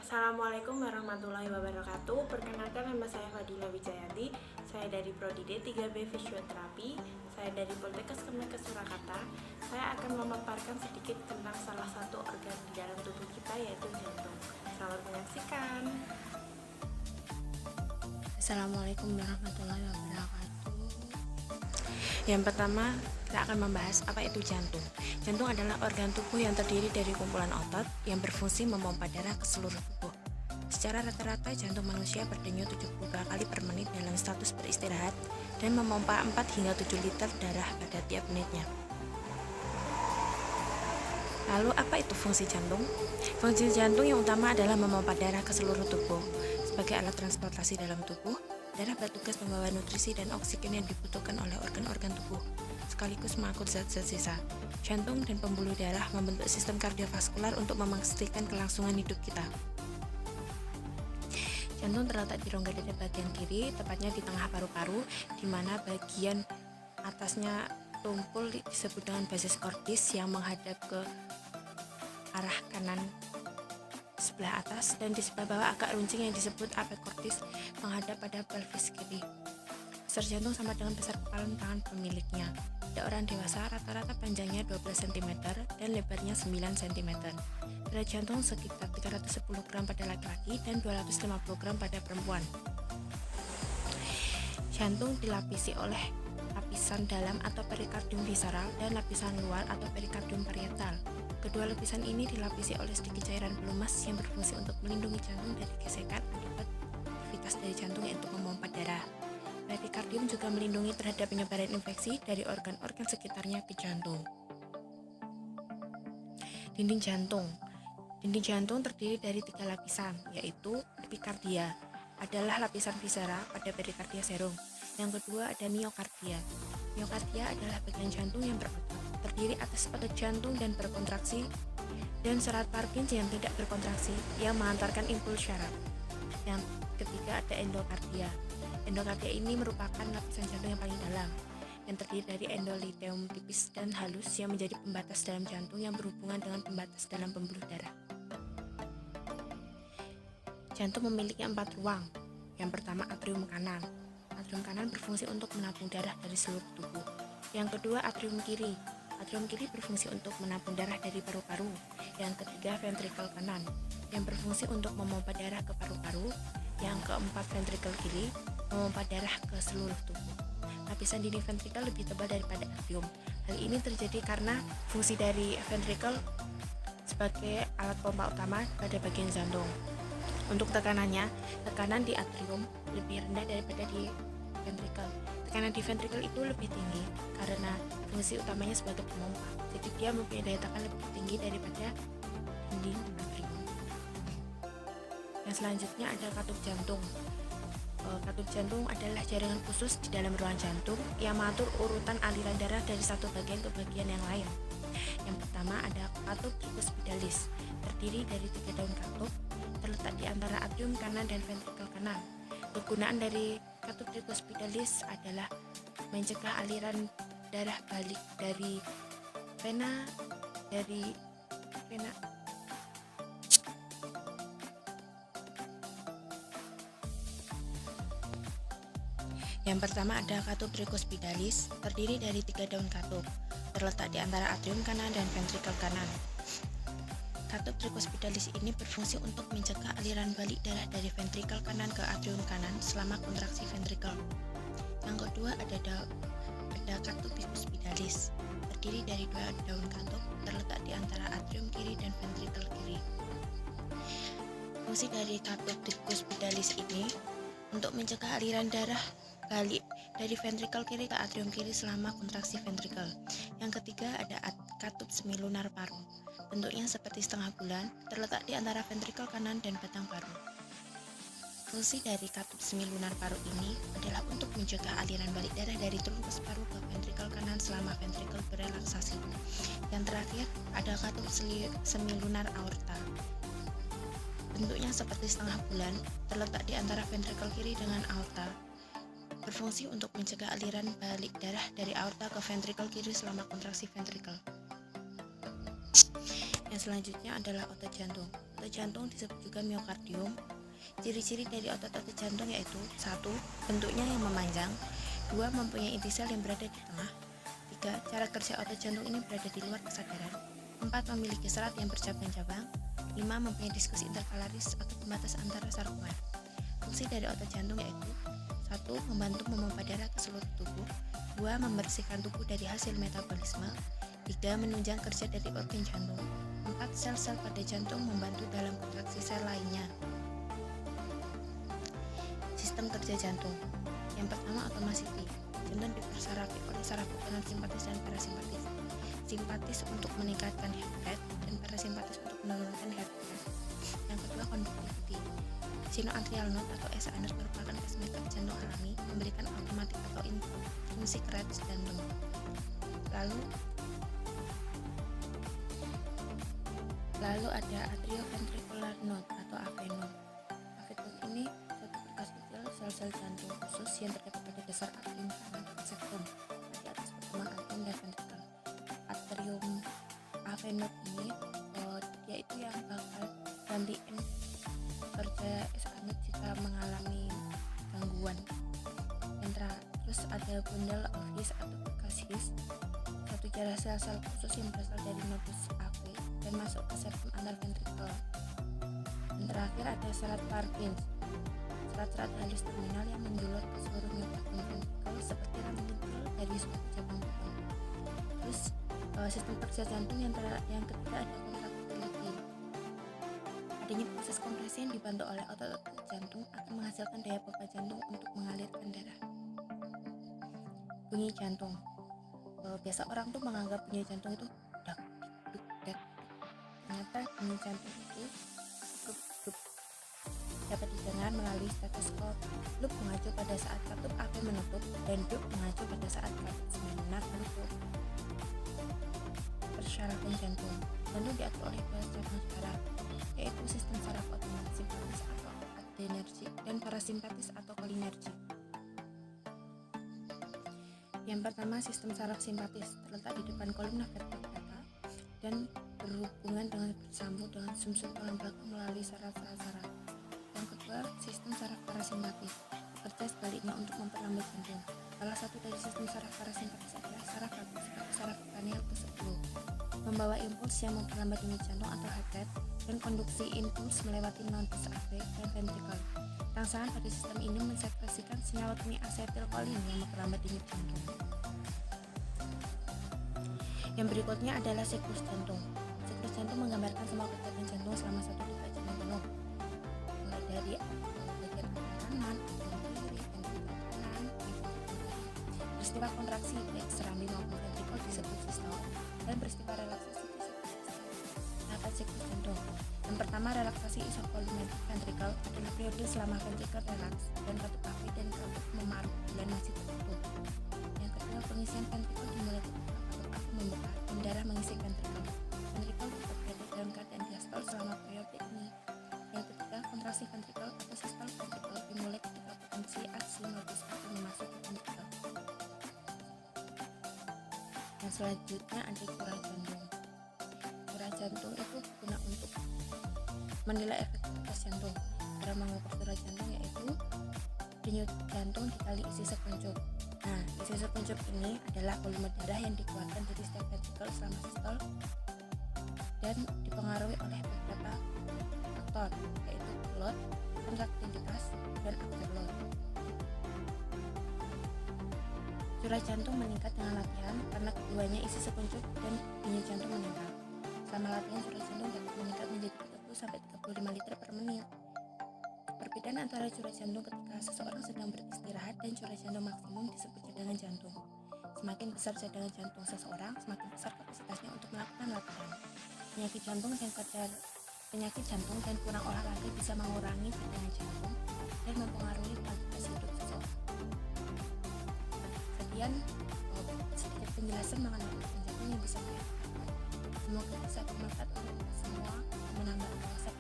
Assalamualaikum warahmatullahi wabarakatuh. Perkenalkan, nama saya Fadila Wijayanti. Saya dari Prodi D3B Fisioterapi. Saya dari Poltekkes Kemenkes Surakarta. Saya akan memaparkan sedikit tentang salah satu organ di dalam tubuh kita, yaitu jantung. Selamat menyaksikan. Assalamualaikum warahmatullahi wabarakatuh. Yang pertama, kita akan membahas apa itu jantung. Jantung adalah organ tubuh yang terdiri dari kumpulan otot yang berfungsi memompa darah ke seluruh tubuh. Secara rata-rata, jantung manusia berdenyut 72 kali per menit dalam status beristirahat dan memompa 4 hingga 7 liter darah pada tiap menitnya. Lalu, apa itu fungsi jantung? Fungsi jantung yang utama adalah memompa darah ke seluruh tubuh. Sebagai alat transportasi dalam tubuh, darah bertugas membawa nutrisi dan oksigen yang dibutuhkan oleh organ-organ tubuh, sekaligus mengangkut zat-zat sisa. Jantung dan pembuluh darah membentuk sistem kardiovaskular untuk memastikan kelangsungan hidup kita. Jantung terletak di rongga dada bagian kiri, tepatnya di tengah paru-paru, di mana bagian atasnya tumpul disebut dengan basis cordis yang menghadap ke arah kanan sebelah atas, dan di sebelah bawah agak runcing yang disebut apikordis menghadap pada pelvis kiri. Besar jantung sama dengan besar kepala tangan pemiliknya. Pada orang dewasa, rata-rata panjangnya 12 cm dan lebarnya 9 cm. Berat jantung sekitar 310 gram pada laki-laki dan 250 gram pada perempuan. Jantung dilapisi oleh lapisan dalam atau perikardium visceral dan lapisan luar atau perikardium parietal. Kedua lapisan ini dilapisi oleh sedikit cairan pelumas yang berfungsi untuk melindungi jantung dari gesekan akibat aktivitas dari jantung, yaitu memompa darah. Perikardium juga melindungi terhadap penyebaran infeksi dari organ-organ sekitarnya ke jantung. Dinding jantung. Dinding jantung terdiri dari 3 lapisan, yaitu epikardia, adalah lapisan viscera pada perikardia serum. Yang kedua ada miokardia. Miokardia adalah bagian jantung yang berotot, terdiri atas otot jantung dan berkontraksi, dan serat Purkinje yang tidak berkontraksi yang mengantarkan impuls syaraf. Yang ketiga ada endokardia. Endokardia ini merupakan lapisan jantung yang paling dalam, yang terdiri dari endotelium tipis dan halus yang menjadi pembatas dalam jantung yang berhubungan dengan pembatas dalam pembuluh darah. Jantung memiliki 4 ruang. Yang pertama, atrium kanan. Atrium kanan berfungsi untuk menampung darah dari seluruh tubuh. Yang kedua, atrium kiri. Atrium kiri berfungsi untuk menampung darah dari paru-paru. Yang ketiga, ventrikel kanan, yang berfungsi untuk memompa darah ke paru-paru. Yang keempat, ventrikel kiri, memompa darah ke seluruh tubuh. Lapisan dinding ventrikel lebih tebal daripada atrium. Hal ini terjadi karena fungsi dari ventrikel sebagai alat pompa utama pada bagian jantung. Untuk tekanannya, tekanan di atrium lebih rendah daripada di ventrikel. Tekanan di ventrikel itu lebih tinggi karena fungsi utamanya sebagai pemompa. Jadi dia mempunyai daya tekan lebih tinggi daripada dinding atrium. Yang selanjutnya ada katup jantung. Katup jantung adalah jaringan khusus di dalam ruang jantung yang mengatur urutan aliran darah dari satu bagian ke bagian yang lain. Yang pertama ada katup tricuspidalis, terdiri dari 3 daun katup, terletak di antara atrium kanan dan ventrikel kanan. Kegunaan dari katup tricuspidalis adalah mencegah aliran darah balik dari vena. Yang pertama ada katup tricuspidalis, terdiri dari 3 daun katup, terletak di antara atrium kanan dan ventrikel kanan. Katup tricuspidalis ini berfungsi untuk mencegah aliran balik darah dari ventrikel kanan ke atrium kanan selama kontraksi ventrikel. Yang kedua ada katup bicuspidalis, terdiri dari 2 daun katup, terletak di antara atrium kiri dan ventrikel kiri. Fungsi dari katup tricuspidalis ini untuk mencegah aliran darah balik dari ventrikel kiri ke atrium kiri selama kontraksi ventrikel. Yang ketiga ada katup semilunar paru. Bentuknya seperti setengah bulan, terletak di antara ventrikel kanan dan batang paru. Fungsi dari katup semilunar paru ini adalah untuk mencegah aliran balik darah dari trunkus paru ke ventrikel kanan selama ventrikel berelaksasi. Yang terakhir ada katup semilunar aorta. Bentuknya seperti setengah bulan, terletak di antara ventrikel kiri dengan aorta. Berfungsi untuk mencegah aliran balik darah dari aorta ke ventrikel kiri selama kontraksi ventrikel. Yang selanjutnya adalah otot jantung. Otot jantung disebut juga miokardium. Ciri-ciri dari otot-otot jantung yaitu 1. Bentuknya yang memanjang. 2. Mempunyai inti sel yang berada di tengah. 3. Cara kerja otot jantung ini berada di luar kesadaran. 4. Memiliki serat yang bercabang-cabang. 5. Mempunyai diskusi interkalaris atau pembatas antara sarkomer. Fungsi dari otot jantung yaitu 1. Membantu memompa darah ke seluruh tubuh. 2. Membersihkan tubuh dari hasil metabolisme. 3. Menunjang kerja dari organ jantung. 4. Sel-sel pada jantung membantu dalam kontraksi sel lainnya. Sistem kerja jantung. Yang pertama, otomasiti. Jantung dipersarafi oleh saraf utama simpatis dan parasimpatis. Simpatis untuk meningkatkan heart rate dan parasimpatis untuk menurunkan heart rate. Yang kedua, konduktiviti. Sinoatrial node atau SA node merupakan pacemaker jantung alami, memberikan automatik atau intrinsic rate jantung. Lalu ada atrioventricular node atau AV node. AV node ini suatu berkas kecil sel-sel jantung khusus yang terdapat pada dasar atrium kanan septum di atas pertemuan atrium dan ventrikel. Atrium AV node ini dia itu yang bakal gantiin kerja SA node jika mengalami gangguan. Terus ada bundle of His atau bekas His, satu jarak sel-sel khusus yang berasal dari nodus AV dan masuk ke septum antarventrikel. Dan terakhir ada serat Purkinje, serat-serat halus terminal yang menjulur ke seluruh myokardium ventrikel seperti ramifikal dari suatu cabang pohon. Terus sistem kerja jantung yang ketiga ada kontraktiliti. Adanya proses kompresi yang dibantu oleh otot-otot jantung akan menghasilkan daya pompa jantung untuk mengalirkan darah. Bunyi jantung. Biasa orang tuh menganggap bunyi jantung itu dak duk dak. Ternyata bunyi jantung itu dup dup dapat didengar melalui stetoskop. Loop mengacu pada saat katup AV menutup dan dup mengacu pada saat katup sebenar menutup. Persyaratan jantung. Jantung diatur oleh dua cabang syaraf, yaitu sistem saraf otomatis simpatis atau adrenergik dan parasimpatis atau kolinergik. Yang pertama, sistem saraf simpatis terletak di depan kolumna vertebrata dan berhubungan dengan bersambung dengan sumsum tulang belakang melalui saraf-saraf. Yang kedua, sistem saraf parasimpatis bekerja sebaliknya untuk memperlambat jantung. Salah satu dari sistem saraf parasimpatis adalah saraf vagus atau saraf kranial ke-10, membawa impuls yang memperlambat denyut jantung atau heart rate dan konduksi impuls melewati nodus AV dan ventrikel. Rangsangan pada sistem ini mensekresikan senyawa kimia asetilkolin yang memperlambat denyut jantung. Yang berikutnya adalah siklus jantung. Siklus jantung menggambarkan semua kegiatan jantung selama 1 detik jantung penuh, mulai dari bagian kanan, kiri, ventrikel kanan, peristiwa kontraksi baik serambi maupun ventrikel disebut sistole, dan peristiwa relaksasi disebut tahapan siklus jantung. Yang pertama, relaksasi isofolimetrik ventrikel adalah periode selama ventrikel relaks dan katup AV dan katup memarut bulan masih tertutup. Yang kedua, pengisian ventrikel dimulai ketika katup AV membuka dan darah mengisi ventrikel. Ventrikel tetap berada dalam keadaan diastol selama periode ini. Yang ketiga, kontraksi ventrikel atau sistole ventrikel dimulai ketika potensi aksi nodus AV memasuki ventrikel. Yang selanjutnya ada curah jantung. Curah jantung itu berguna untuk menilai efektivitas jantung. Cara mengukur curah jantung yaitu denyut jantung dikali isi sekuncup. Nah, isi sekuncup ini adalah volume darah yang dikeluarkan dari setiap ventrikel selama sistole dan dipengaruhi oleh beberapa faktor, yaitu load, kontraktilitas, dan afterload. Curah jantung meningkat dengan latihan karena keduanya isi sekuncup dan denyut jantung meningkat. Selama latihan, curah jantung dapat meningkat menjadi 30-35 liter per menit. Perbedaan antara curah jantung ketika seseorang sedang beristirahat dan curah jantung maksimum disebut cadangan jantung. Semakin besar cadangan jantung seseorang, semakin besar kapasitasnya untuk melakukan latihan. Penyakit jantung dan kurang olahraga bisa mengurangi cadangan jantung dan mempengaruhi kualitas hidup seseorang. Sekian sedikit penjelasan mengenai organ jantung yang bisa dilakukan. Semoga bisa bermanfaat untuk kita semua, menambah wawasan